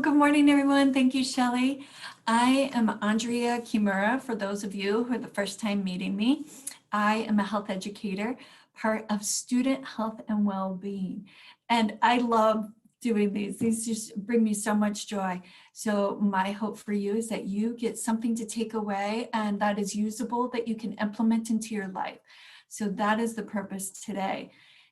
Good morning, everyone. Thank you, Shelley. I am Andrea Kimura, for those of you who are the first time meeting me. I am a health educator, part of student health and well-being. And I love doing these. These just bring me so much joy. So my hope for you is that you get something to take away and that is usable, that you can implement into your life. So that is the purpose today.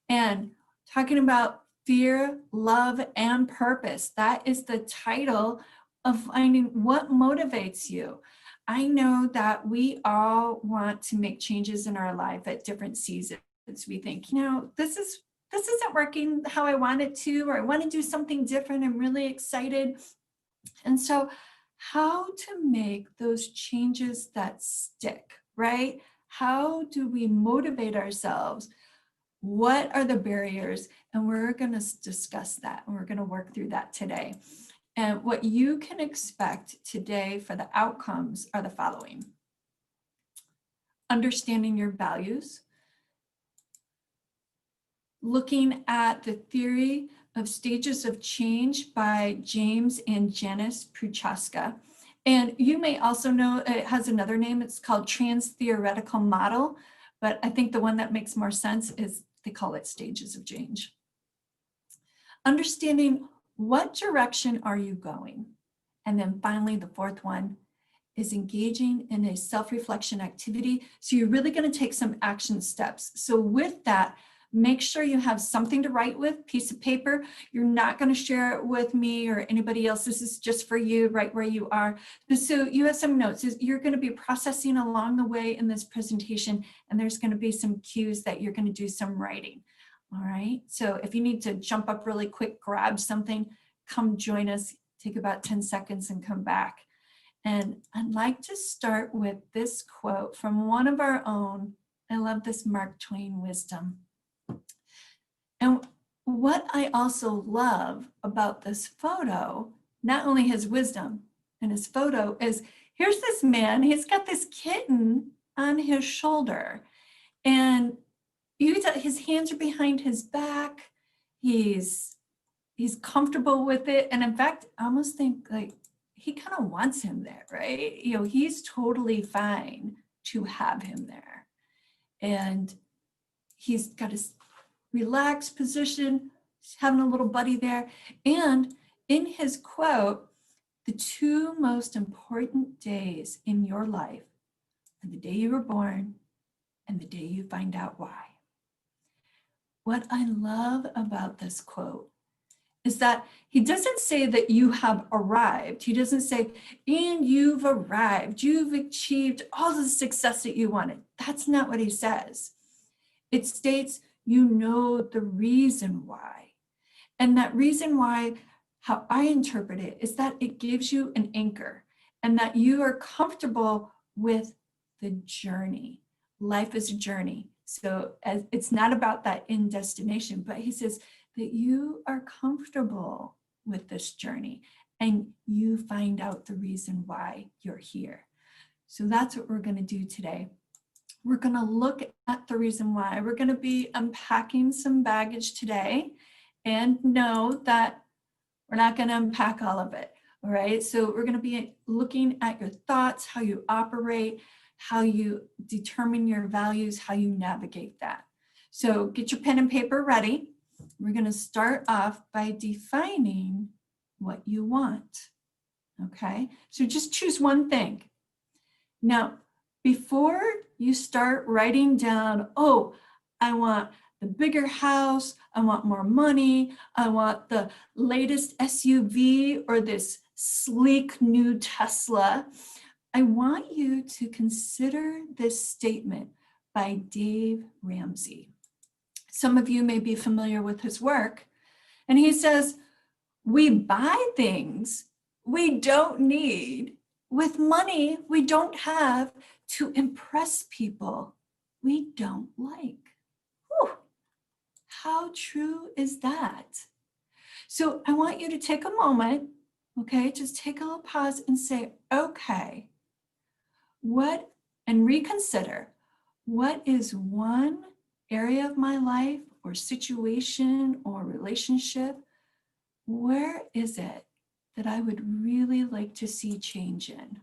And talking about fear, love, and purpose. That is the title of finding what motivates you. I know that we all want to make changes in our life at different seasons. We think, this isn't working how I want it to, or I want to do something different. I'm really excited. And so how to make those changes that stick, right? How do we motivate ourselves? What are the barriers? And we're going to discuss that, and we're going to work through that today. And what you can expect today for the outcomes are the following. Understanding your values, looking at the theory of stages of change by James and Janice Prochaska. And you may also know it has another name. It's called trans-theoretical model, but I think the one that makes more sense is they call it stages of change. Understanding what direction are you going? And then finally, the fourth one is engaging in a self-reflection activity. So you're really going to take some action steps. So with that, make sure you have something to write with, piece of paper. You're not going to share it with me or anybody else. This is just for you right where you are. So you have some notes. You're going to be processing along the way in this presentation, and there's going to be some cues that you're going to do some writing. All right. So if you need to jump up really quick, grab something, come join us, take about 10 seconds and come back. And I'd like to start with this quote from one of our own. I love this Mark Twain wisdom. And what I also love about this photo, not only his wisdom and his photo, is here's this man, he's got this kitten on his shoulder, and his hands are behind his back. He's comfortable with it. And in fact, I almost think like he kind of wants him there, right? He's totally fine to have him there. And he's got his relaxed position, having a little buddy there. And in his quote, the two most important days in your life are the day you were born and the day you find out why. What I love about this quote is that he doesn't say that you have arrived. He doesn't say, and you've arrived, you've achieved all the success that you wanted. That's not what he says. It states, you know the reason why. And that reason why, how I interpret it, is that it gives you an anchor and that you are comfortable with the journey. Life is a journey. So it's not about that end destination, but he says that you are comfortable with this journey and you find out the reason why you're here. So that's what we're going to do today. We're going to look at the reason why. We're going to be unpacking some baggage today, and know that we're not going to unpack all of it. All right. So we're going to be looking at your thoughts, how you operate, how you determine your values, how you navigate that. So get your pen and paper ready. We're going to start off by defining what you want. Okay. So just choose one thing. Now, before you start writing down, oh, I want the bigger house, I want more money, I want the latest SUV or this sleek new Tesla, I want you to consider this statement by Dave Ramsey. Some of you may be familiar with his work, and he says, we buy things we don't need with money we don't have to impress people we don't like. Whew. How true is that? So I want you to take a moment, okay, just take a little pause and say, okay, and reconsider, what is one area of my life or situation or relationship, where is it that I would really like to see change in?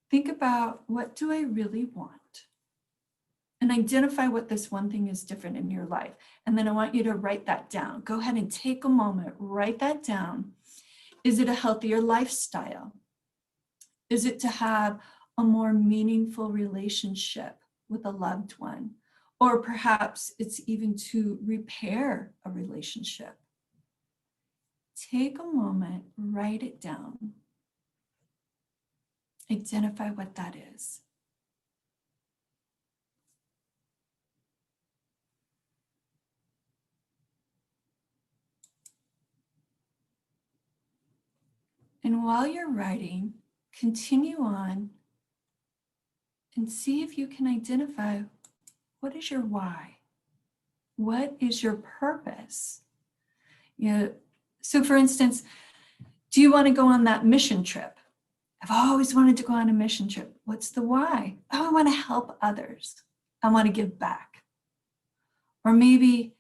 Think about, what do I really want? And identify what this one thing is different in your life. And then I want you to write that down. Go ahead and take a moment, write that down. Is it a healthier lifestyle? Is it to have a more meaningful relationship with a loved one? Or perhaps it's even to repair a relationship. Take a moment, write it down. Identify what that is. And while you're writing, continue on and see if you can identify, what is your why? What is your purpose? So for instance, do you want to go on that mission trip? I've always wanted to go on a mission trip. What's the why? Oh, I want to help others. I want to give back. Or maybe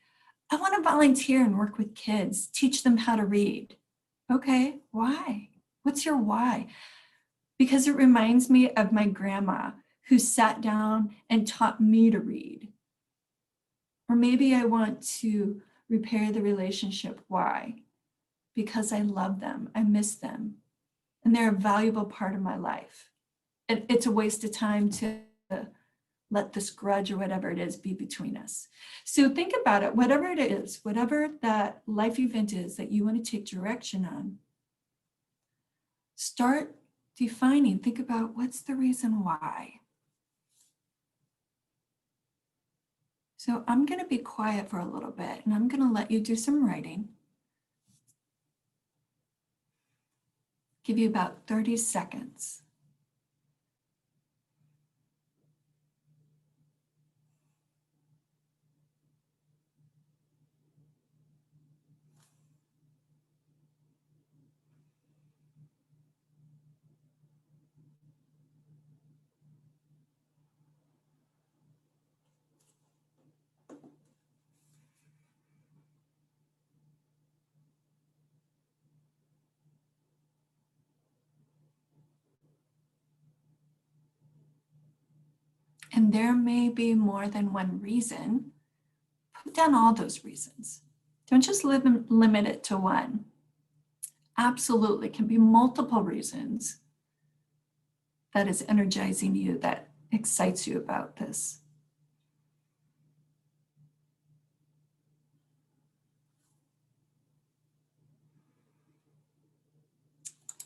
I want to volunteer and work with kids, teach them how to read. Okay, why? What's your why? Because it reminds me of my grandma who sat down and taught me to read. Or maybe I want to repair the relationship. Why? Because I love them, I miss them, and they're a valuable part of my life. It's a waste of time to let this grudge or whatever it is be between us. So think about it, whatever it is, whatever that life event is that you want to take direction on, start defining, think about, what's the reason why? So I'm going to be quiet for a little bit and I'm going to let you do some writing. Give you about 30 seconds. And there may be more than one reason. Put down all those reasons. Don't just limit it to one. Absolutely, can be multiple reasons that is energizing you, that excites you about this.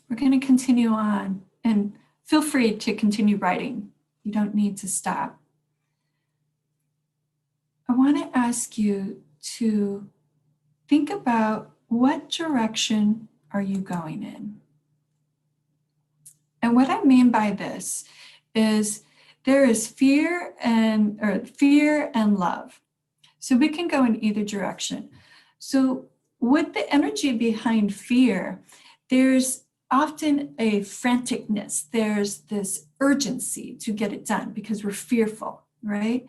We're going to continue on, and feel free to continue writing. You don't need to stop. I want to ask you to think about, what direction are you going in? And what I mean by this is there is fear and love. So we can go in either direction. So with the energy behind fear, there's often a franticness. There's this urgency to get it done because we're fearful, right?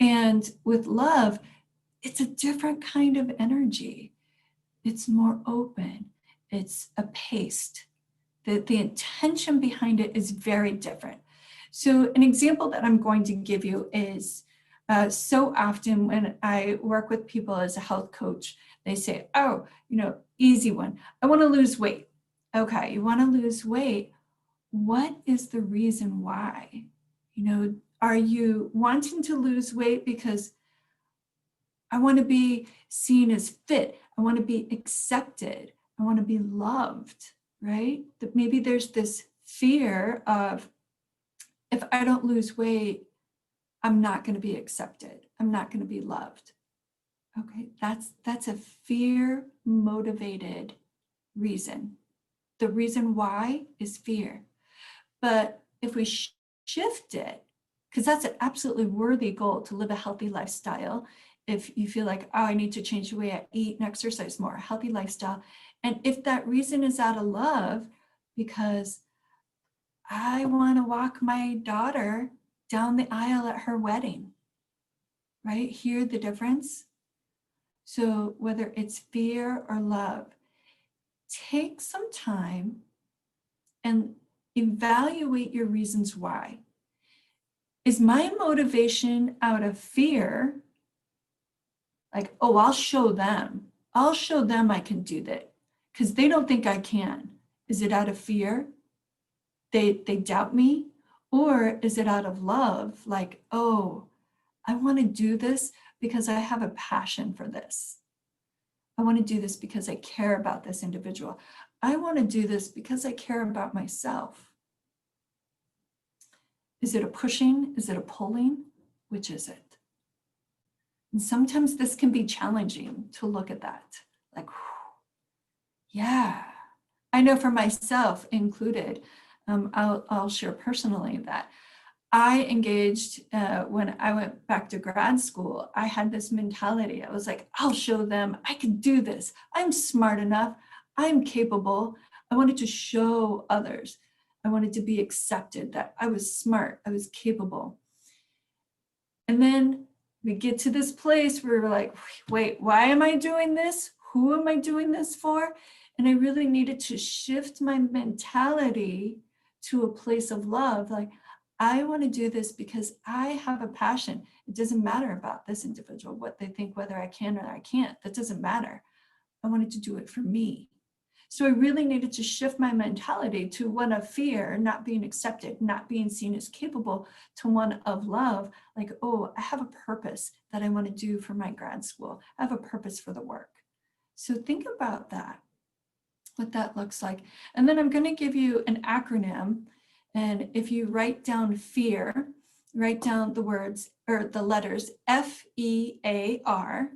And with love, it's a different kind of energy. It's more open. It's a paced. The intention behind it is very different. So an example that I'm going to give you is, so often when I work with people as a health coach, they say, oh, easy one. I want to lose weight. Okay, you want to lose weight. What is the reason why? Are you wanting to lose weight because I want to be seen as fit? I want to be accepted. I want to be loved, right? That maybe there's this fear of, if I don't lose weight, I'm not going to be accepted. I'm not going to be loved. Okay, that's a fear motivated reason. The reason why is fear. But if we shift it, because that's an absolutely worthy goal, to live a healthy lifestyle. If you feel like, oh, I need to change the way I eat and exercise more, a healthy lifestyle. And if that reason is out of love, because I want to walk my daughter down the aisle at her wedding, right? Hear the difference? So whether it's fear or love, take some time and evaluate your reasons why. Is my motivation out of fear? Like, oh, I'll show them I can do that because they don't think I can. Is it out of fear? They doubt me? Or is it out of love? Like, oh, I want to do this because I have a passion for this. I want to do this because I care about this individual. I want to do this because I care about myself. Is it a pushing? Is it a pulling? Which is it? And sometimes this can be challenging to look at that. Like, yeah, I know for myself included, I'll share personally that I engaged when I went back to grad school. I had this mentality. I was like, I'll show them I can do this. I'm smart enough. I'm capable. I wanted to show others. I wanted to be accepted that I was smart. I was capable. And then we get to this place where we're like, wait, why am I doing this? Who am I doing this for? And I really needed to shift my mentality to a place of love. Like, I want to do this because I have a passion. It doesn't matter about this individual, what they think, whether I can or I can't. That doesn't matter. I wanted to do it for me. So I really needed to shift my mentality to one of fear, not being accepted, not being seen as capable, to one of love. Like, oh, I have a purpose that I want to do for my grad school. I have a purpose for the work. So think about that, what that looks like. And then I'm going to give you an acronym. And if you write down fear, write down the words or the letters FEAR.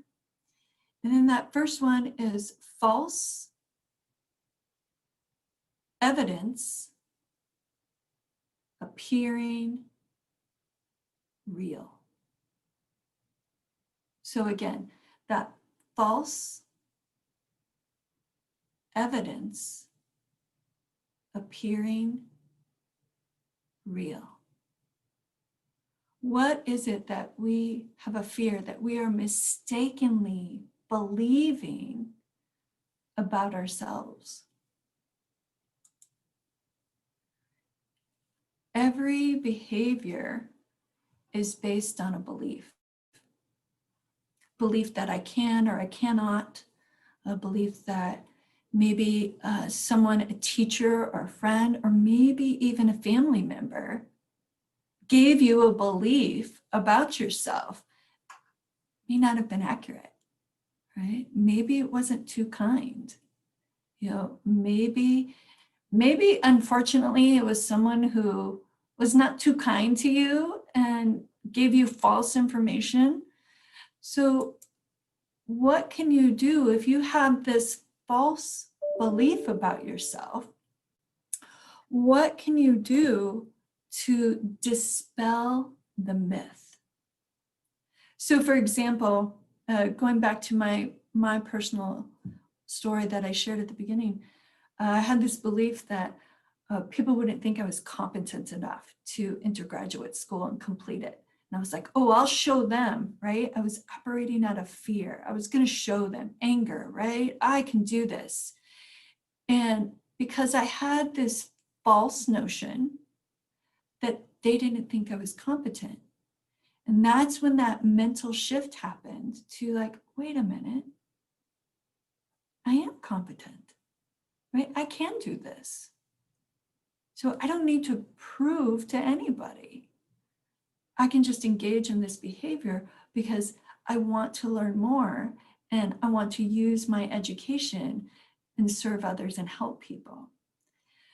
And then that first one is false evidence appearing real. So again, that false evidence appearing real. What is it that we have a fear that we are mistakenly believing about ourselves? Every behavior is based on a belief. Belief that I can or I cannot, a belief that maybe someone, a teacher or a friend, or maybe even a family member gave you a belief about yourself may not have been accurate, right? Maybe it wasn't too kind. You know, maybe unfortunately it was someone who was not too kind to you and gave you false information. So what can you do if you have this false belief about yourself? What can you do to dispel the myth? So for example, going back to my personal story that I shared at the beginning, I had this belief that people wouldn't think I was competent enough to enter graduate school and complete it. And I was like, oh, I'll show them, right? I was operating out of fear. I was going to show them anger, right? I can do this. And because I had this false notion that they didn't think I was competent. And that's when that mental shift happened to like, wait a minute, I am competent, right? I can do this. So I don't need to prove to anybody. I can just engage in this behavior because I want to learn more and I want to use my education and serve others and help people.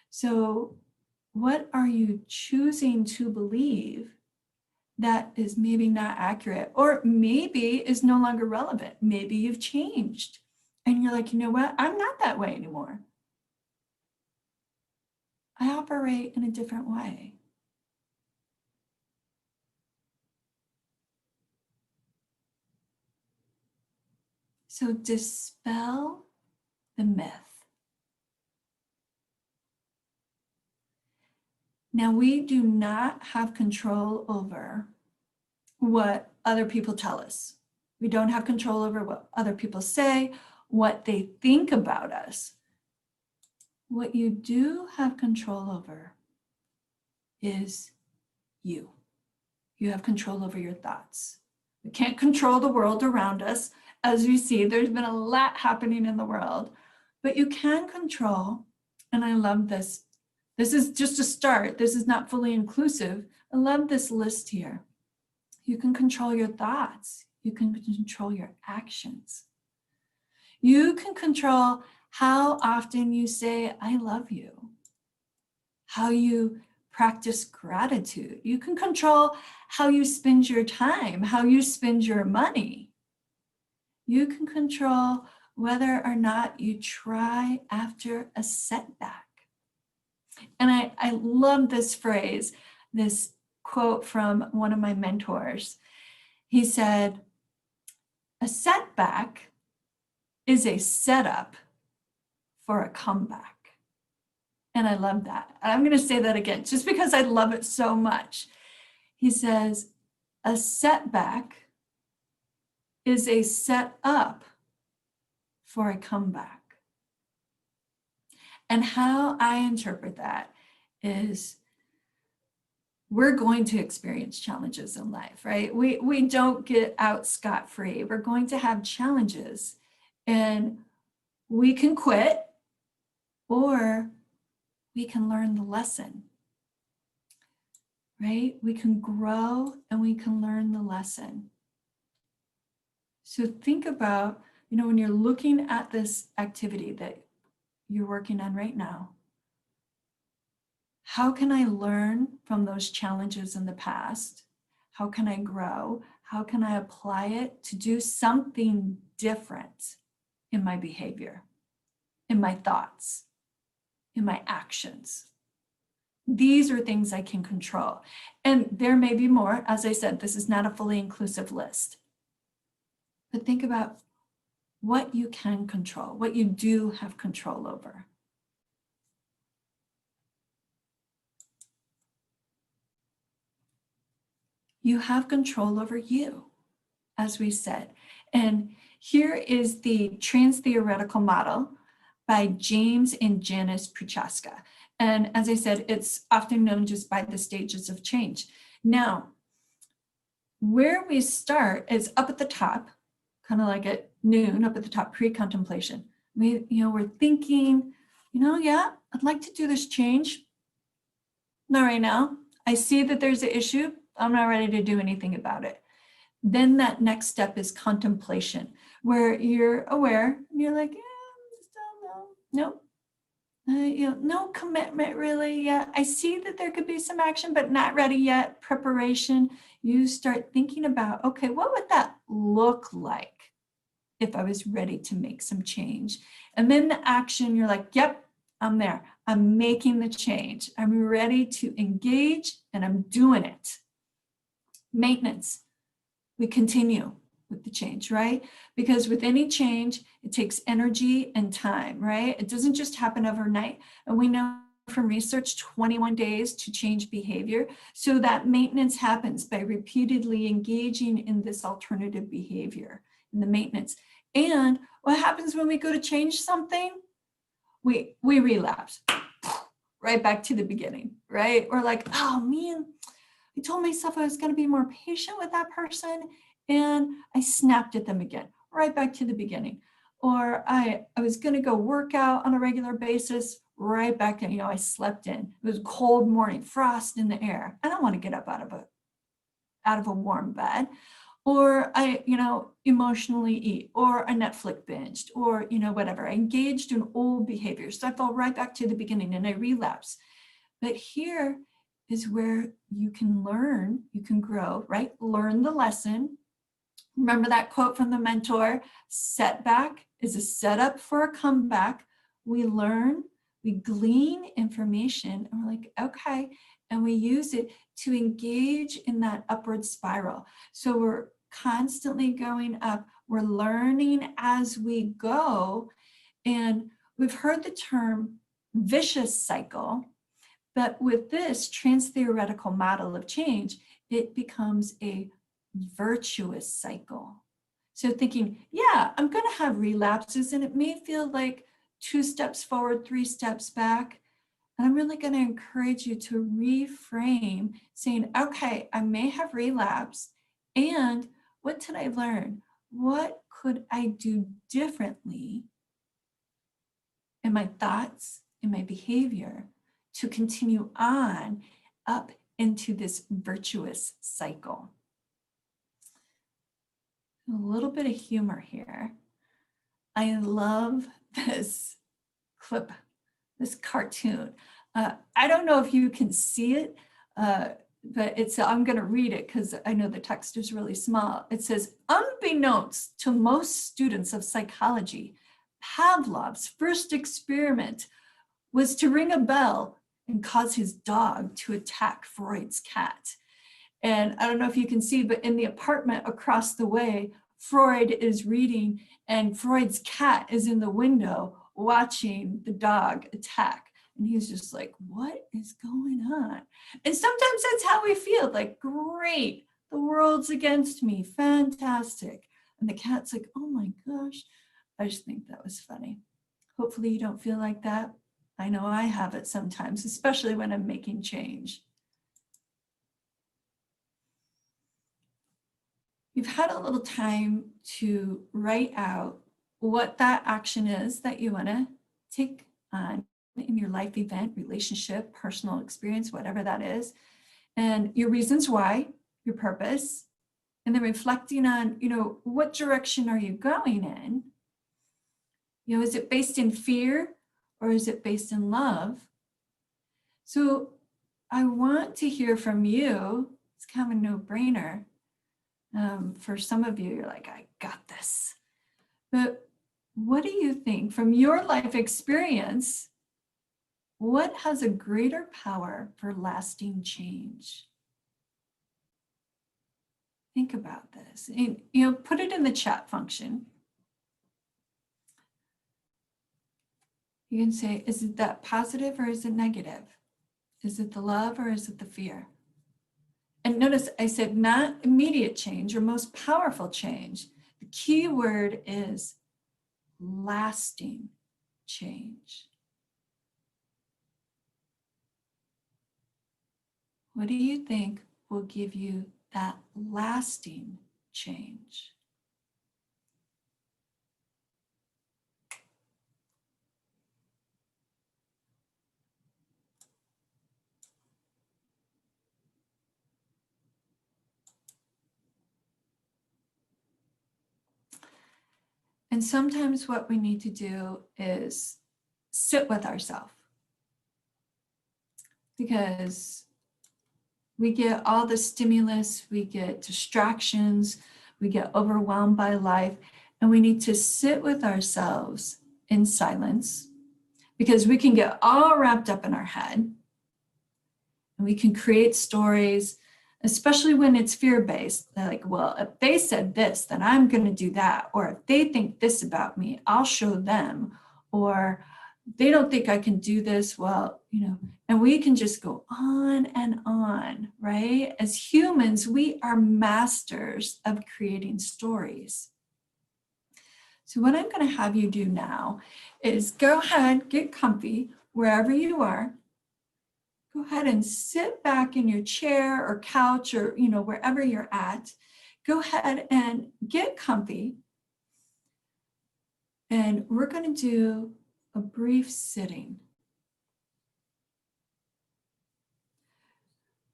So what are you choosing to believe that is maybe not accurate, or maybe is no longer relevant? Maybe you've changed and you're like, you know what? I'm not that way anymore. I operate in a different way. So dispel the myth. Now, we do not have control over what other people tell us. We don't have control over what other people say, what they think about us. What you do have control over is you. You have control over your thoughts. We can't control the world around us. As you see, there's been a lot happening in the world, but you can control, and I love this. This is just a start. This is not fully inclusive. I love this list here. You can control your thoughts. You can control your actions. You can control how often you say, I love you, how you practice gratitude. You can control how you spend your time, how you spend your money. You can control whether or not you try after a setback. And I love this phrase, this quote from one of my mentors. He said, a setback is a setup for a comeback. And I love that. I'm going to say that again, just because I love it so much. He says, a setback is a setup for a comeback. And how I interpret that is we're going to experience challenges in life, right? We don't get out scot-free. We're going to have challenges, and we can quit or we can learn the lesson, right? We can grow and we can learn the lesson. So think about, when you're looking at this activity that you're working on right now, how can I learn from those challenges in the past? How can I grow? How can I apply it to do something different in my behavior, in my thoughts, in my actions? These are things I can control. And there may be more. As I said, this is not a fully inclusive list. But think about what you can control, what you do have control over. You have control over you, as we said. And here is the trans-theoretical model by James and Janice Prochaska. And as I said, it's often known just by the stages of change. Now, where we start is up at the top, kind of like at noon, up at the top, pre-contemplation. We're thinking, yeah, I'd like to do this change. Not right now. I see that there's an issue. I'm not ready to do anything about it. Then that next step is contemplation, where you're aware and you're like, nope. No commitment really yet. I see that there could be some action, but not ready yet. Preparation. You start thinking about, okay, what would that look like if I was ready to make some change? And then the action, you're like, yep, I'm there. I'm making the change. I'm ready to engage and I'm doing it. Maintenance. We continue with the change, right? Because with any change, it takes energy and time, right? It doesn't just happen overnight. And we know from research, 21 days to change behavior. So that maintenance happens by repeatedly engaging in this alternative behavior, in the maintenance. And what happens when we go to change something? We relapse right back to the beginning, right? We're like, oh man, I told myself I was going to be more patient with that person and I snapped at them again, right back to the beginning. Or I was going to go work out on a regular basis, right back in, I slept in. It was a cold morning, frost in the air. I don't want to get up out of a warm bed. Or I, emotionally eat, or I Netflix binged, or, whatever. I engaged in old behaviors. So I fell right back to the beginning and I relapse. But here is where you can learn, you can grow, right? Learn the lesson. Remember that quote from the mentor, setback is a setup for a comeback. We learn, we glean information, and we're like, okay, and we use it to engage in that upward spiral. So we're constantly going up, we're learning as we go, and we've heard the term vicious cycle, but with this trans-theoretical model of change, it becomes a virtuous cycle. So thinking, yeah, I'm going to have relapses and it may feel like 2 steps forward, 3 steps back. And I'm really going to encourage you to reframe saying, okay, I may have relapsed. And what did I learn? What could I do differently in my thoughts, in my behavior, to continue on up into this virtuous cycle? A little bit of humor here. I love this clip, this cartoon. I don't know if you can see it, but I'm going to read it because I know the text is really small. It says, unbeknownst to most students of psychology, Pavlov's first experiment was to ring a bell and cause his dog to attack Freud's cat. And I don't know if you can see, but in the apartment across the way, Freud is reading and Freud's cat is in the window watching the dog attack. And he's just like, what is going on? And sometimes that's how we feel, like, great, the world's against me, fantastic. And the cat's like, oh my gosh. I just think that was funny. Hopefully you don't feel like that. I know I have it sometimes, especially when I'm making change. You've had a little time to write out what that action is that you want to take on in your life event, relationship, personal experience, whatever that is, and your reasons why, your purpose, and then reflecting on, what direction are you going in? Is it based in fear or is it based in love? So I want to hear from you. It's kind of a no-brainer. For some of you, you're like, I got this. But what do you think from your life experience? What has a greater power for lasting change? Think about this. And, put it in the chat function. You can say, is it that positive or is it negative? Is it the love or is it the fear? And notice I said not immediate change or most powerful change. The key word is lasting change. What do you think will give you that lasting change? And sometimes what we need to do is sit with ourselves, because we get all the stimulus, we get distractions, we get overwhelmed by life, and we need to sit with ourselves in silence, because we can get all wrapped up in our head and we can create stories, especially when it's fear-based. They're like, well, if they said this, then I'm going to do that. Or if they think this about me, I'll show them. Or they don't think I can do this. Well, and we can just go on and on, right? As humans, we are masters of creating stories. So what I'm going to have you do now is go ahead, get comfy wherever you are. Go ahead and sit back in your chair or couch or, wherever you're at. Go ahead and get comfy. And we're going to do a brief sitting.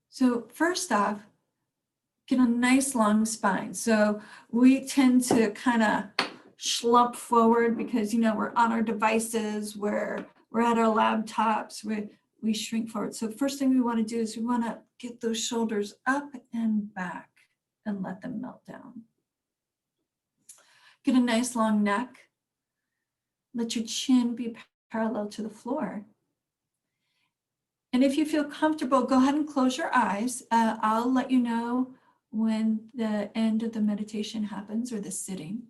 So first off, get a nice long spine. So we tend to kind of slump forward because, we're on our devices, we're at our laptops, we shrink forward. So first thing we want to do is we want to get those shoulders up and back and let them melt down. Get a nice long neck. Let your chin be parallel to the floor. And if you feel comfortable, go ahead and close your eyes. I'll let you know when the end of the meditation happens or the sitting.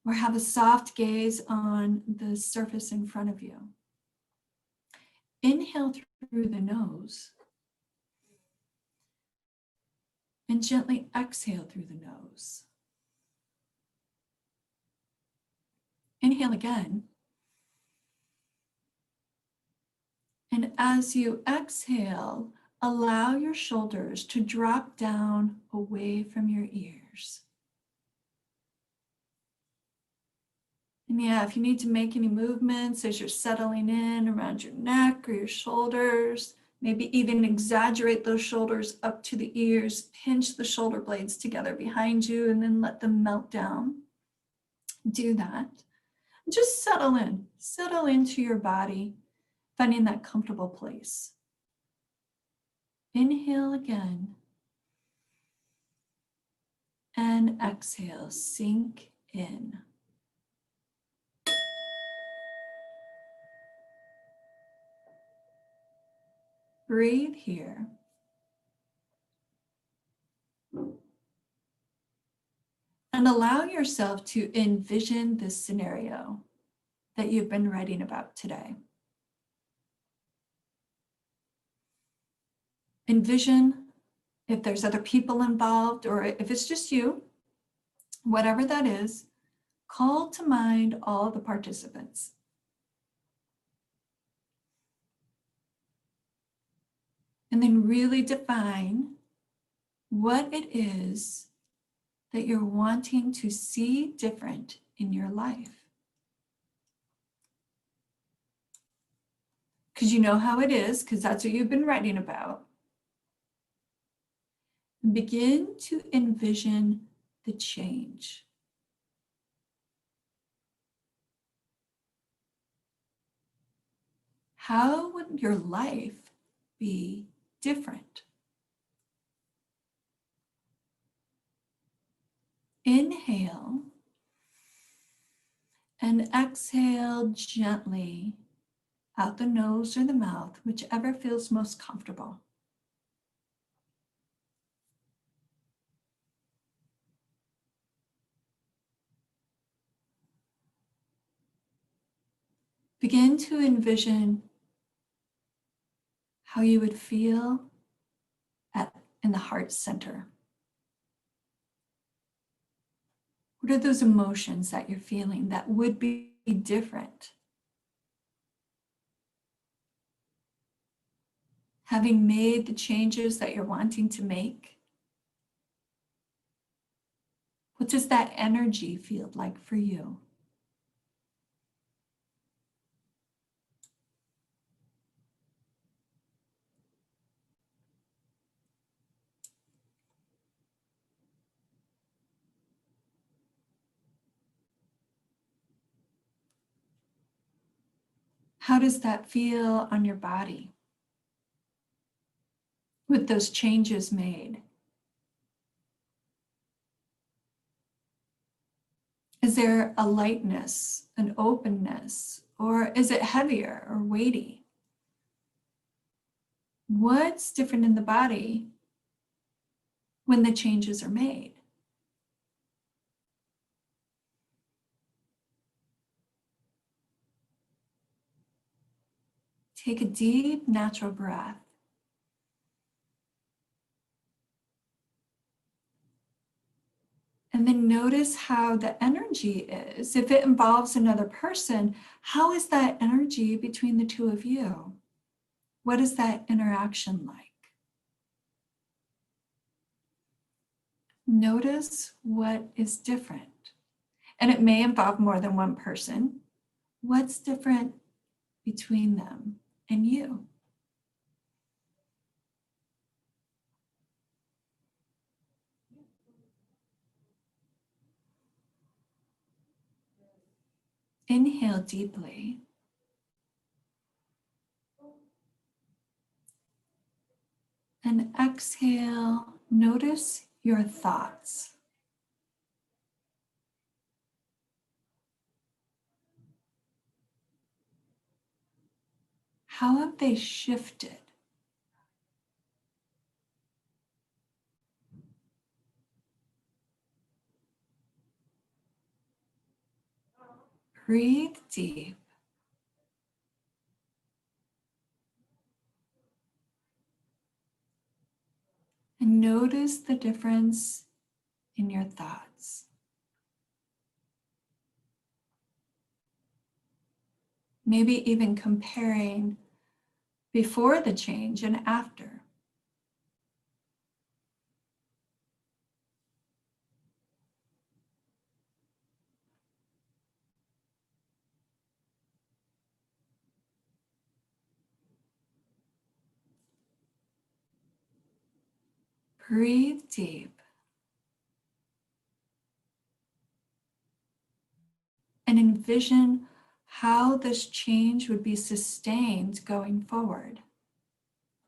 Or have a soft gaze on the surface in front of you. Inhale through the nose and gently exhale through the nose. Inhale again And as you exhale, allow your shoulders to drop down away from your ears. And yeah, if you need to make any movements as you're settling in around your neck or your shoulders, maybe even exaggerate those shoulders up to the ears, pinch the shoulder blades together behind you, and then let them melt down. Do that. Just settle into your body, finding that comfortable place. Inhale again. And exhale, sink in. Breathe here. And allow yourself to envision this scenario that you've been writing about today. Envision if there's other people involved or if it's just you, whatever that is, call to mind all the participants. And then really define what it is that you're wanting to see different in your life. Because you know how it is, because that's what you've been writing about. Begin to envision the change. How would your life be different? Inhale and exhale gently out the nose or the mouth, whichever feels most comfortable. Begin to envision how you would feel in the heart center. What are those emotions that you're feeling that would be different? Having made the changes that you're wanting to make, what does that energy feel like for you? How does that feel on your body with those changes made? Is there a lightness, an openness, or is it heavier or weighty? What's different in the body when the changes are made? Take a deep, natural breath. And then notice how the energy is. If it involves another person, how is that energy between the two of you? What is that interaction like? Notice what is different. And it may involve more than one person. What's different between them and you? Inhale deeply. And exhale, notice your thoughts. How have they shifted? Breathe deep. And notice the difference in your thoughts. Maybe even comparing before the change and after. Breathe deep. And envision how this change would be sustained going forward.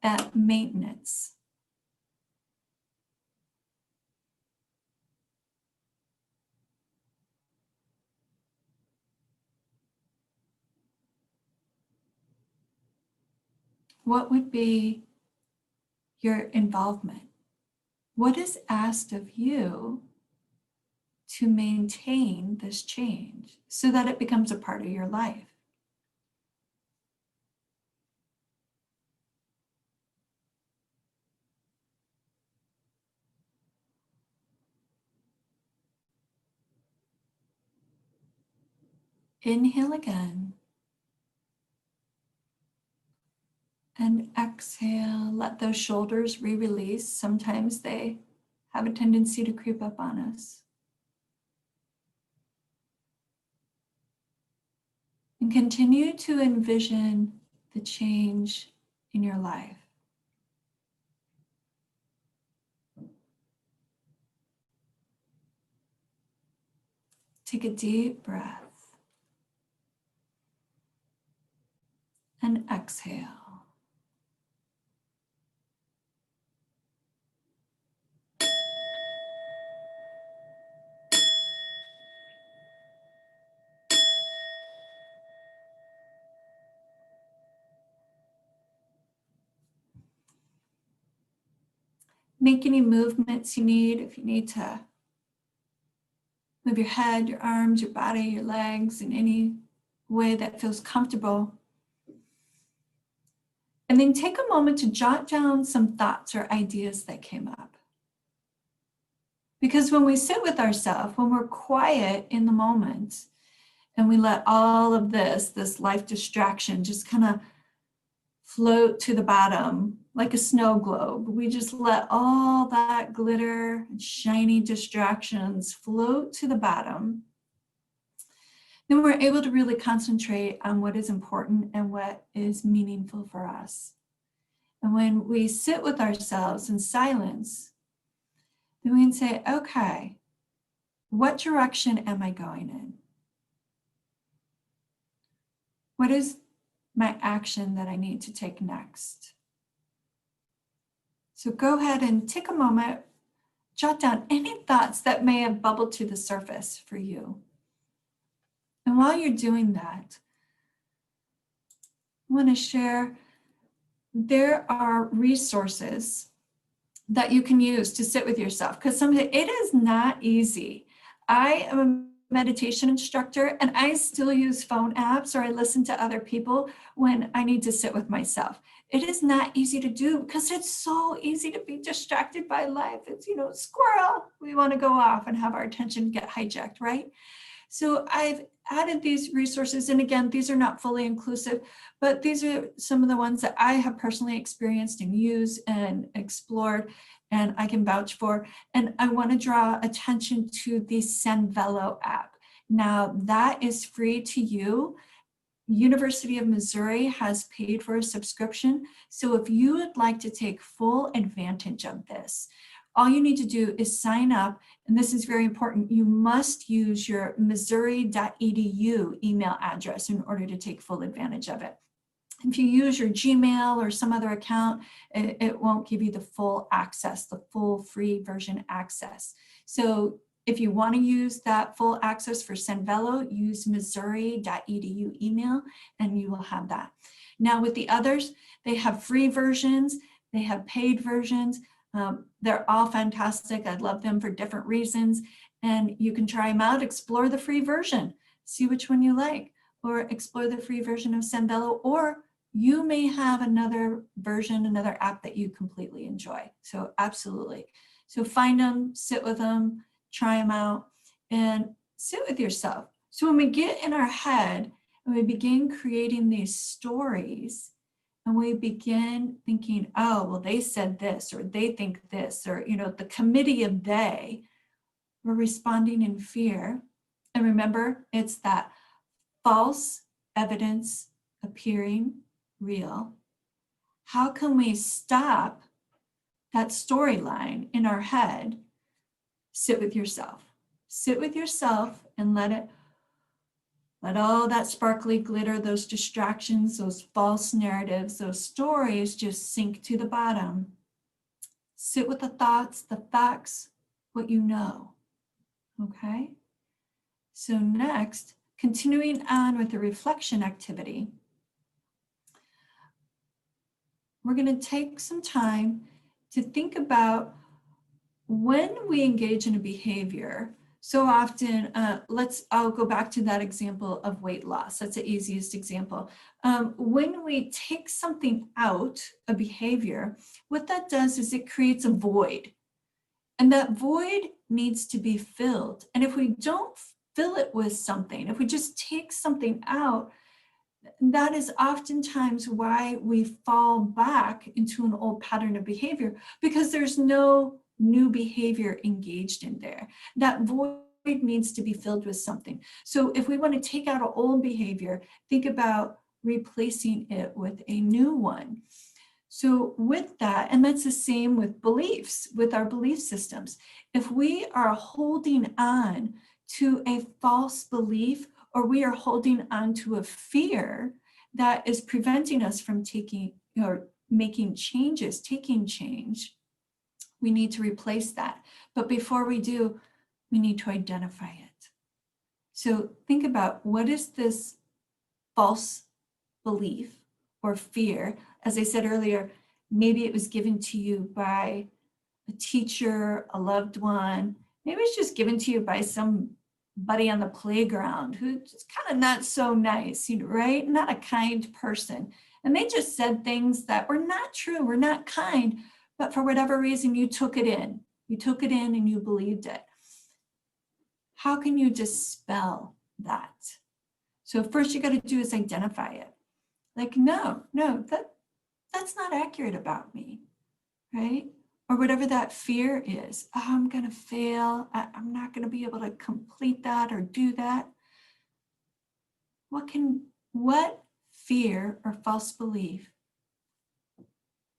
That maintenance. What would be your involvement? What is asked of you to maintain this change so that it becomes a part of your life? Inhale again. And exhale, let those shoulders re-release. Sometimes they have a tendency to creep up on us. And continue to envision the change in your life. Take a deep breath and exhale. Make any movements you need. If you need to move your head, your arms, your body, your legs in any way that feels comfortable. And then take a moment to jot down some thoughts or ideas that came up. Because when we sit with ourselves, when we're quiet in the moment, and we let all of this life distraction just kind of float to the bottom like a snow globe. We just let all that glitter and shiny distractions float to the bottom. Then we're able to really concentrate on what is important and what is meaningful for us. And when we sit with ourselves in silence, then we can say, okay, what direction am I going in? What is my action that I need to take next? So go ahead and take a moment, jot down any thoughts that may have bubbled to the surface for you. And while you're doing that, I want to share, there are resources that you can use to sit with yourself, because sometimes it is not easy. I am a meditation instructor and I still use phone apps or I listen to other people when I need to sit with myself. It is not easy to do because it's so easy to be distracted by life. It's, squirrel, we want to go off and have our attention get hijacked, right? So I've added these resources, and again, these are not fully inclusive, but these are some of the ones that I have personally experienced and used and explored, and I can vouch for. And I want to draw attention to the Zenvelo app. Now, that is free to you. University of Missouri has paid for a subscription. So if you would like to take full advantage of this, all you need to do is sign up. And this is very important. You must use your missouri.edu email address in order to take full advantage of it. If you use your Gmail or some other account, it won't give you the full access, the full free version access. So if you want to use that full access for Zenvelo, use missouri.edu email and you will have that. Now with the others, they have free versions, they have paid versions. They're all fantastic. I love them for different reasons. And you can try them out, explore the free version, see which one you like, or explore the free version of Zenvelo, or you may have another version, another app that you completely enjoy. So absolutely. So find them, sit with them, try them out, and sit with yourself. So when we get in our head and we begin creating these stories and we begin thinking, oh, well, they said this, or they think this, or, the committee of they, we're responding in fear. And remember, it's that false evidence appearing real. How can we stop that storyline in our head? Sit with yourself. Sit with yourself and let all that sparkly glitter, those distractions, those false narratives, those stories just sink to the bottom. Sit with the thoughts, the facts, what you know. Okay? So next, continuing on with the reflection activity, we're going to take some time to think about when we engage in a behavior. So often, I'll go back to that example of weight loss. That's the easiest example. When we take something out, a behavior, what that does is it creates a void. And that void needs to be filled. And if we don't fill it with something, if we just take something out, that is oftentimes why we fall back into an old pattern of behavior, because there's no new behavior engaged in there. That void needs to be filled with something. So if we want to take out an old behavior, think about replacing it with a new one. So with that, and that's the same with beliefs, with our belief systems. If we are holding on to a false belief, or we are holding on to a fear that is preventing us from taking or making changes, taking change, we need to replace that. But before we do, we need to identify it. So think about, what is this false belief or fear? As I said earlier, maybe it was given to you by a teacher, a loved one. Maybe it's just given to you by somebody on the playground who's kind of not so nice, right? Not a kind person. And they just said things that were not true, were not kind, but for whatever reason, you took it in. You took it in and you believed it. How can you dispel that? So first you got to do is identify it. Like, no, that's not accurate about me, right? Or whatever that fear is. Oh, I'm going to fail. I'm not going to be able to complete that or do that. What fear or false belief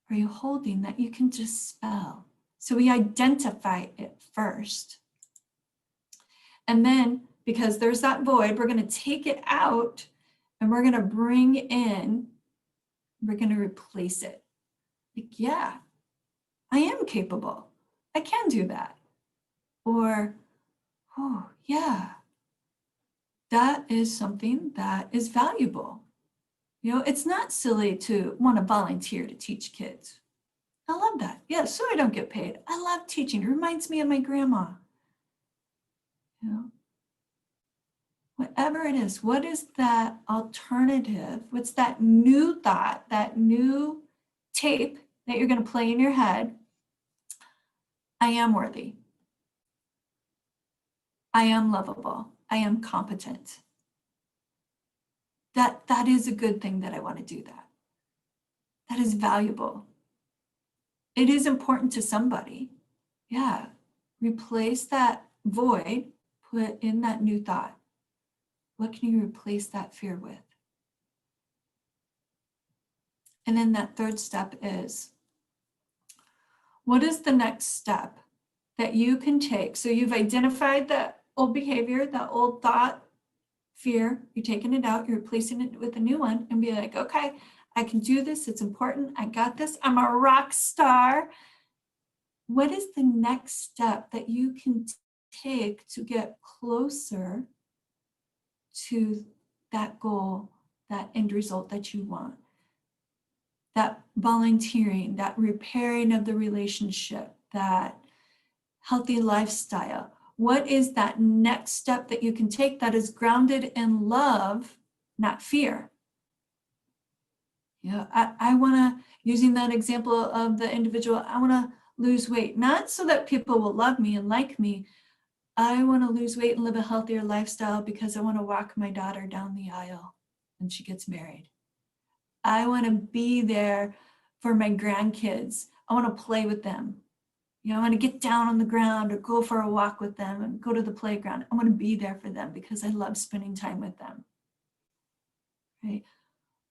are you holding that you can dispel? So we identify it first. And then, because there's that void, we're going to take it out and we're going to bring in, we're going to replace it. Like, yeah, I am capable. I can do that. Or, oh, yeah, that is something that is valuable. It's not silly to want to volunteer to teach kids. I love that. Yeah, so I don't get paid. I love teaching. It reminds me of my grandma. Whatever it is, what is that alternative? What's that new thought, that new tape that you're going to play in your head? I am worthy. I am lovable. I am competent. That is a good thing, that I want to do that. That is valuable. It is important to somebody. Yeah. Replace that void, put in that new thought. What can you replace that fear with? And then that third step is, what is the next step that you can take? So you've identified that old behavior, that old thought, fear, you're taking it out, you're replacing it with a new one, and be like, okay, I can do this. It's important. I got this. I'm a rock star. What is the next step that you can take to get closer to that goal, that end result that you want? That volunteering, that repairing of the relationship, that healthy lifestyle. What is that next step that you can take that is grounded in love, not fear? I want to, using that example of the individual, I want to lose weight, not so that people will love me and like me. I want to lose weight and live a healthier lifestyle because I want to walk my daughter down the aisle when she gets married. I want to be there for my grandkids. I want to play with them. I want to get down on the ground or go for a walk with them and go to the playground. I want to be there for them because I love spending time with them. Right?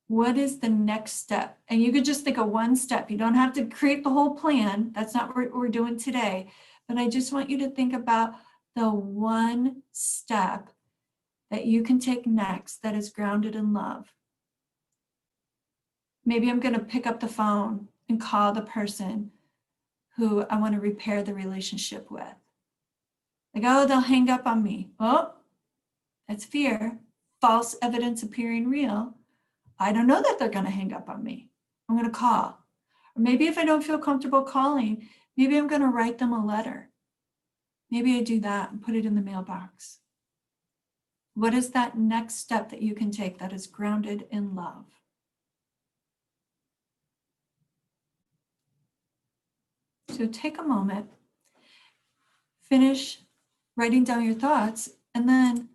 What is the next step? And you could just think of one step. You don't have to create the whole plan. That's not what we're doing today. But I just want you to think about the one step that you can take next that is grounded in love. Maybe I'm going to pick up the phone and call the person who I want to repair the relationship with. Like, oh, they'll hang up on me. Oh, that's fear. False evidence appearing real. I don't know that they're going to hang up on me. I'm going to call. Or maybe if I don't feel comfortable calling, maybe I'm going to write them a letter. Maybe I do that and put it in the mailbox. What is that next step that you can take that is grounded in love? So take a moment, finish writing down your thoughts, and then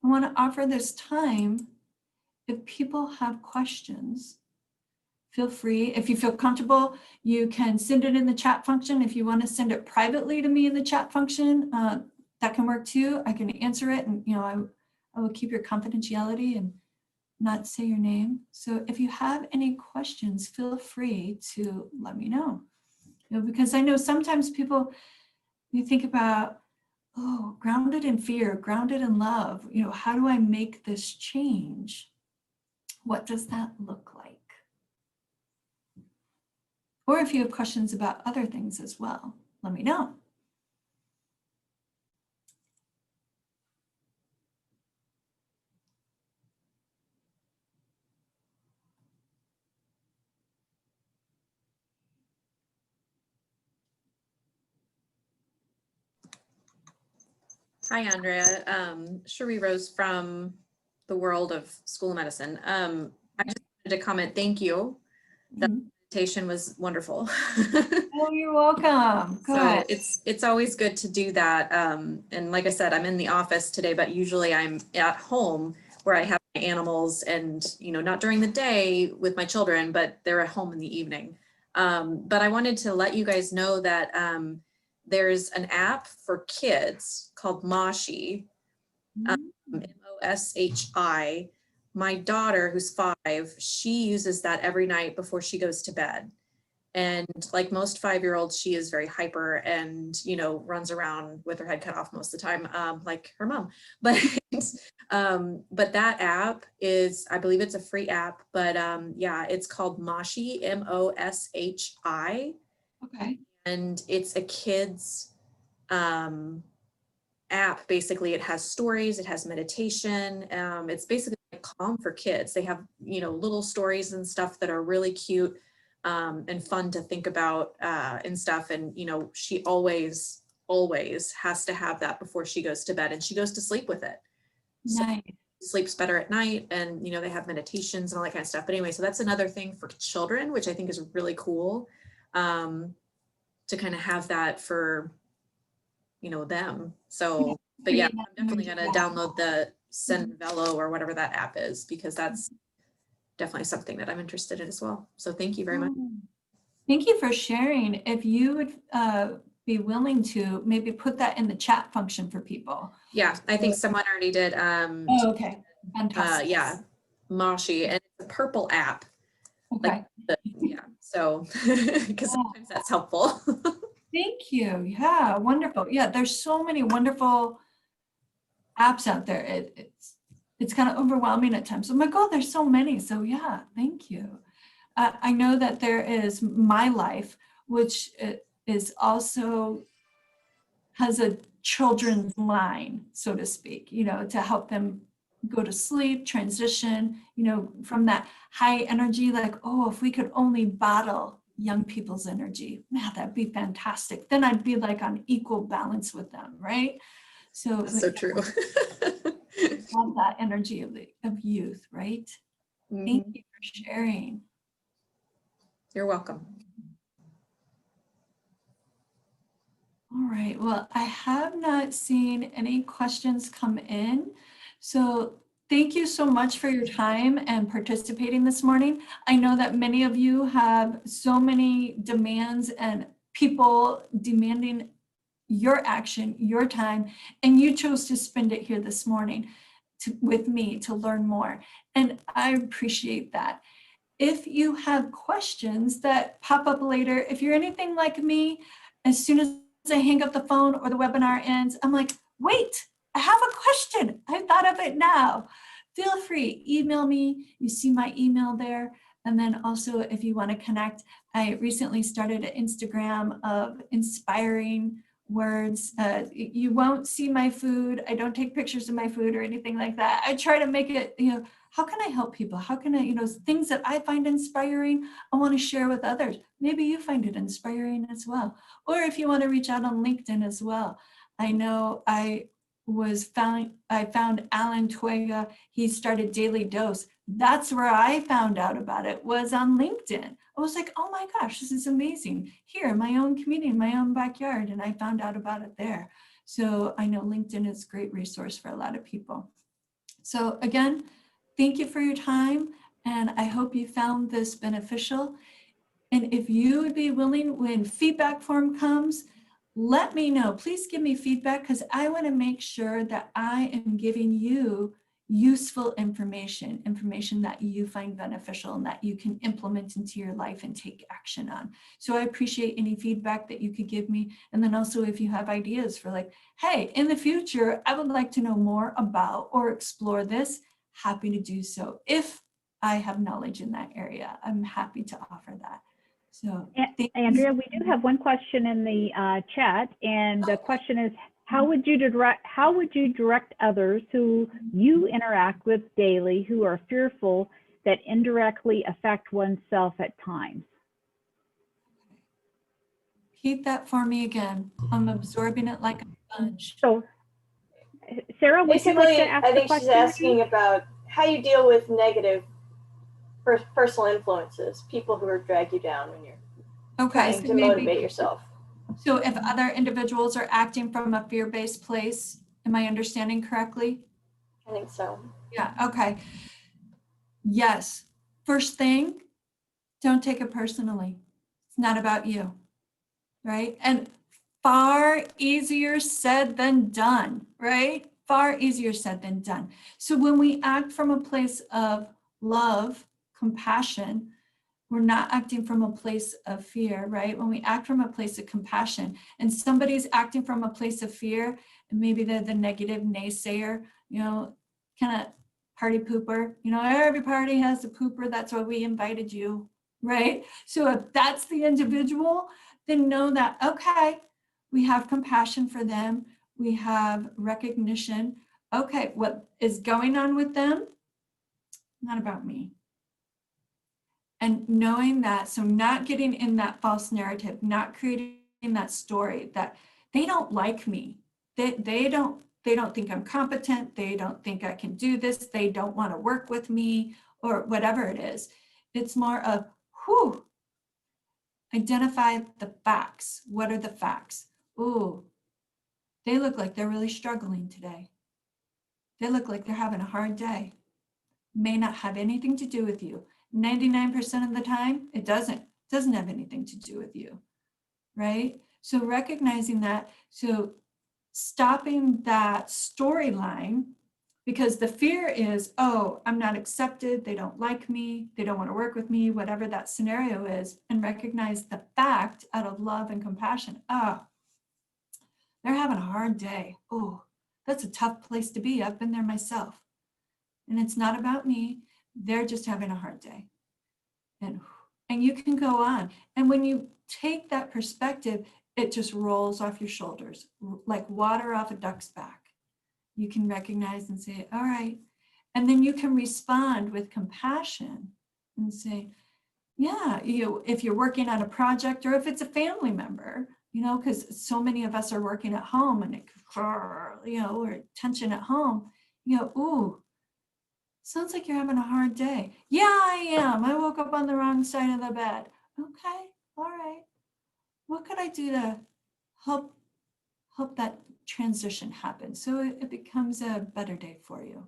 I want to offer this time. If people have questions, feel free. If you feel comfortable, you can send it in the chat function. If you want to send it privately to me in the chat function, that can work too. I can answer it, and I will keep your confidentiality and not say your name. So if you have any questions, feel free to let me know. Because I know sometimes people, you think about, oh, grounded in fear, grounded in love, how do I make this change? What does that look like? Or if you have questions about other things as well, let me know. Hi, Andrea. Cherie Rose from the world of school of medicine. I just wanted to comment, thank you. The presentation was wonderful. Oh, you're welcome. So it's always good to do that. And like I said, I'm in the office today, but usually I'm at home where I have my animals and, not during the day with my children, but they're at home in the evening. But I wanted to let you guys know that there's an app for kids called Moshi, M-O-S-H-I. My daughter, who's 5, she uses that every night before she goes to bed. And like most 5-year-olds, she is very hyper and, runs around with her head cut off most of the time, like her mom. But that app is, I believe it's a free app, but yeah, it's called Moshi, M-O-S-H-I. Okay. And it's a kid's app. Basically, it has stories, it has meditation. It's basically like Calm for kids. They have, little stories and stuff that are really cute and fun to think about and stuff. And, she always has to have that before she goes to bed, and she goes to sleep with it. Nice. So sleeps better at night, and, they have meditations and all that kind of stuff. But anyway, so that's another thing for children, which I think is really cool to kind of have that for, them. So, but yeah, I'm definitely going to download the Senvello or whatever that app is, because that's definitely something that I'm interested in as well. So thank you very much. Thank you for sharing. If you would be willing to maybe put that in the chat function for people. Yeah, I think someone already did. Oh, okay. Fantastic. Yeah, Moshi, and it's a purple app. Okay. Yeah, so because sometimes that's helpful. Thank you. Yeah, wonderful. Yeah, there's so many wonderful apps out there. It's kind of overwhelming at times. I'm like, oh, there's so many. So yeah, thank you. I know that there is My Life, which is also has a children's line, so to speak, to help them go to sleep, transition, from that high energy, like, oh, if we could only bottle young people's energy, man, that'd be fantastic. Then I'd be like on equal balance with them, right? So That's so true. Love that energy of youth, right? Mm-hmm. Thank you for sharing. You're welcome. All right, well, I have not seen any questions come in. So Thank you so much for your time and participating this morning. I know that many of you have so many demands and people demanding your action, your time, and you chose to spend it here this morning with me to learn more. And I appreciate that. If you have questions that pop up later, if you're anything like me, as soon as I hang up the phone or the webinar ends, I'm like, wait, I have a question. I thought of it now. Feel free, email me. You see my email there. And then also, if you want to connect, I recently started an Instagram of inspiring words. You won't see my food. I don't take pictures of my food or anything like that. I try to make it, how can I help people? How can I, things that I find inspiring, I want to share with others. Maybe you find it inspiring as well. Or if you want to reach out on LinkedIn as well. I know I found Alan Twega. He started Daily Dose. That's where I found out about it, was on LinkedIn. I was like, oh my gosh, this is amazing. Here in my own community, in my own backyard. And I found out about it there. So I know LinkedIn is a great resource for a lot of people. So again, thank you for your time. And I hope you found this beneficial. And if you would be willing, when feedback form comes, let me know. Please give me feedback, because I want to make sure that I am giving you useful information that you find beneficial and that you can implement into your life and take action on. So I appreciate any feedback that you could give me. And then also, if you have ideas for like, hey, in the future, I would like to know more about or explore this, happy to do so. If I have knowledge in that area, I'm happy to offer that. So, Andrea, we do have one question in the chat, and the question is, how would you direct others who you interact with daily who are fearful that indirectly affect oneself at times? repeat that for me again. I'm absorbing it like a sponge. So, Sarah, would you like to ask I think the she's question? asking about how you deal with negative personal influences, people who are drag you down when you're trying to motivate yourself. So if other individuals are acting from a fear-based place, am I understanding correctly? I think so. Yeah, okay. Yes. First thing, don't take it personally. It's not about you, right? And far easier said than done, right? Far easier said than done. So when we act from a place of love, compassion, we're not acting from a place of fear, right? When we act from a place of compassion and somebody's acting from a place of fear, and maybe they're the negative naysayer, kind of party pooper, every party has a pooper. That's why we invited you, right? So if that's the individual, then know that, okay, we have compassion for them. We have recognition. Okay, what is going on with them? Not about me. And knowing that, so not getting in that false narrative, not creating that story that they don't like me. They don't think I'm competent. They don't think I can do this. They don't want to work with me, or whatever it is. It's more of, identify the facts. What are the facts? Ooh, they look like they're really struggling today. They look like they're having a hard day. May not have anything to do with you. 99% of the time, it doesn't have anything to do with you, right? So recognizing that, so stopping that storyline, because the fear is, oh, I'm not accepted, they don't like me, they don't want to work with me, whatever that scenario is, and recognize the fact out of love and compassion. They're having a hard day. Oh, that's a tough place to be. I've been there myself. And it's not about me. They're just having a hard day. And you can go on. And when you take that perspective, it just rolls off your shoulders like water off a duck's back. You can recognize and say, all right. And then you can respond with compassion and say, yeah, if you're working on a project, or if it's a family member, because so many of us are working at home and or tension at home, ooh, sounds like you're having a hard day. Yeah, I am. I woke up on the wrong side of the bed. Okay, all right. What could I do to help that transition happen so it becomes a better day for you?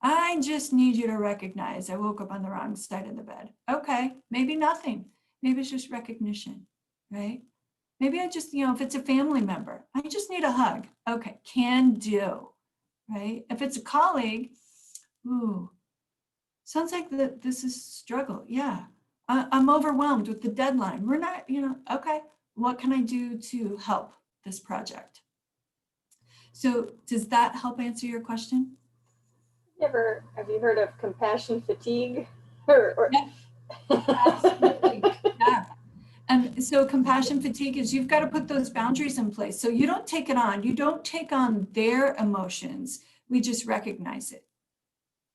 I just need you to recognize I woke up on the wrong side of the bed. Okay, maybe nothing. Maybe it's just recognition, right? Maybe I just, if it's a family member, I just need a hug. Okay, can do, right? If it's a colleague, ooh, sounds like this is struggle. Yeah, I'm overwhelmed with the deadline. We're not, okay, what can I do to help this project? So does that help answer your question? Have you heard of compassion fatigue? Or Yeah, absolutely. Yeah. And so compassion fatigue is you've got to put those boundaries in place. So you don't take it on. You don't take on their emotions. We just recognize it,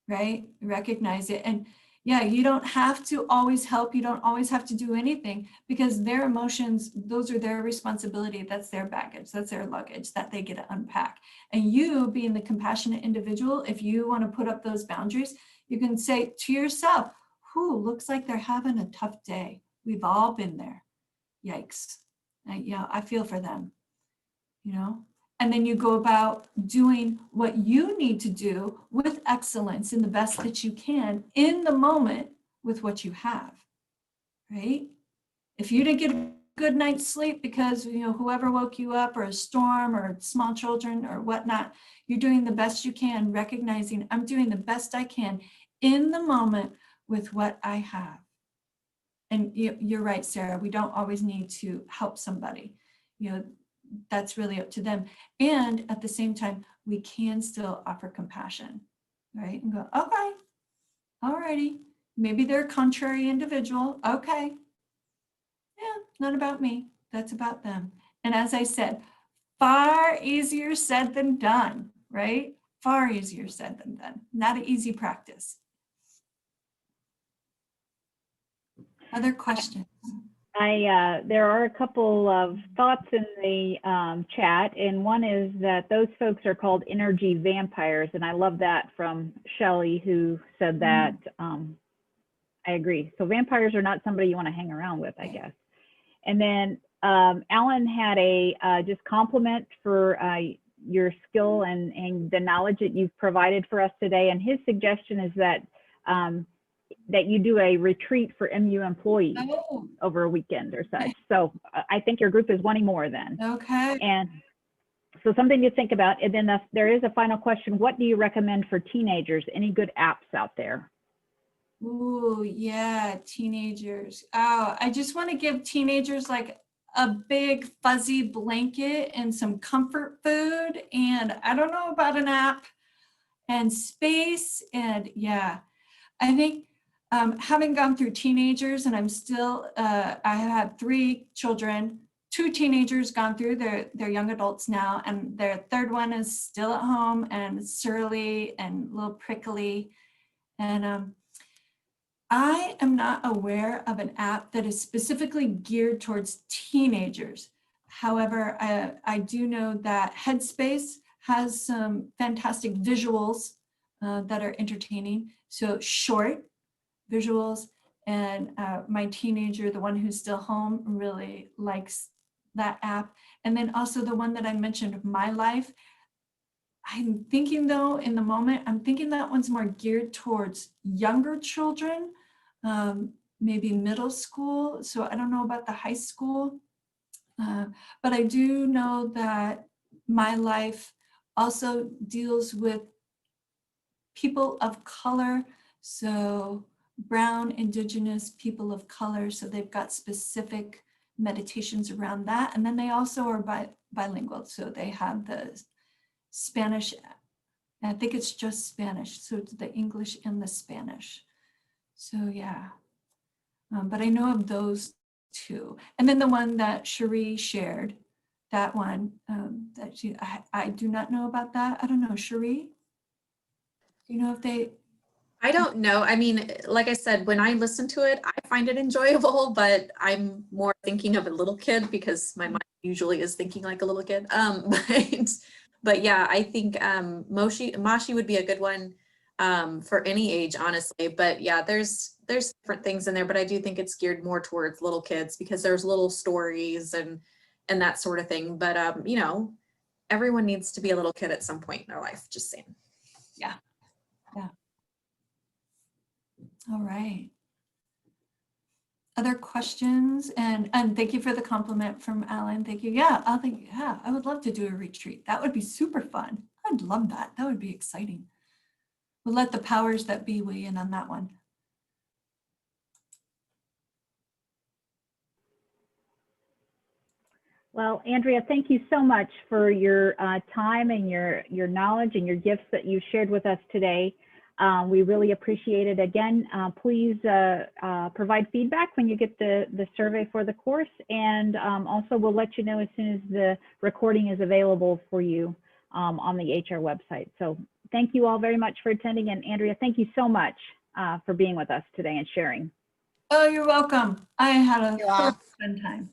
right? Recognize it. And yeah, you don't have to always help. You don't always have to do anything because their emotions, those are their responsibility. That's their baggage. That's their luggage that they get to unpack. And you being the compassionate individual, if you want to put up those boundaries, you can say to yourself, looks like they're having a tough day. We've all been there. Yikes. Yeah, I feel for them, and then you go about doing what you need to do with excellence in the best that you can in the moment with what you have, right? If you didn't get a good night's sleep because, whoever woke you up or a storm or small children or whatnot, you're doing the best you can, recognizing I'm doing the best I can in the moment with what I have. And you're right, Sarah, we don't always need to help somebody. That's really up to them. And at the same time, we can still offer compassion, right? And go, okay, all righty. Maybe they're a contrary individual. Okay. Yeah, not about me. That's about them. And as I said, far easier said than done, right? Far easier said than done. Not an easy practice. Other questions? There are a couple of thoughts in the chat, and one is that those folks are called energy vampires, and I love that from Shelley, who said that. I agree. So vampires are not somebody you want to hang around with, I guess. And then Alan had a just compliment for your skill and the knowledge that you've provided for us today, and his suggestion is that that you do a retreat for MU employees over a weekend or such. So I think your group is wanting more then. Okay. And so something to think about. And then there is a final question. What do you recommend for teenagers? Any good apps out there? Ooh, yeah, teenagers. Oh, I just want to give teenagers like a big fuzzy blanket and some comfort food. And I don't know about an app and space. And yeah, I think having gone through teenagers, and I'm still, I have 3 children, 2 teenagers gone through, they're young adults now, and their third one is still at home and surly and a little prickly. And I am not aware of an app that is specifically geared towards teenagers. However, I do know that Headspace has some fantastic visuals that are entertaining. So short visuals, and my teenager, the one who's still home, really likes that app. And then also the one that I mentioned, My Life. I'm thinking though, in the moment, I'm thinking that one's more geared towards younger children, maybe middle school. So I don't know about the high school, but I do know that My Life also deals with people of color. So brown, indigenous, people of color. So they've got specific meditations around that. And then they also are bilingual. So they have the Spanish, I think it's just Spanish. So it's the English and the Spanish. So yeah, but I know of those 2. And then the one that Cherie shared, that one, I do not know about that. I don't know, Cherie? Do you know if they? I don't know. I mean, like I said, when I listen to it, I find it enjoyable, but I'm more thinking of a little kid because my mind usually is thinking like a little kid. But yeah, I think Mashi would be a good one for any age, honestly. But yeah, there's different things in there, but I do think it's geared more towards little kids because there's little stories and that sort of thing. But everyone needs to be a little kid at some point in their life, just saying. Yeah. Yeah. All right. Other questions? And thank you for the compliment from Alan. Thank you. Yeah, I would love to do a retreat. That would be super fun. I'd love that. That would be exciting. We'll let the powers that be weigh in on that one. Well, Andrea, thank you so much for your time and your knowledge and your gifts that you shared with us today. We really appreciate it. Again, please provide feedback when you get the survey for the course. And also we'll let you know as soon as the recording is available for you on the HR website. So thank you all very much for attending. And Andrea, thank you so much for being with us today and sharing. Oh, you're welcome. I had a fun time.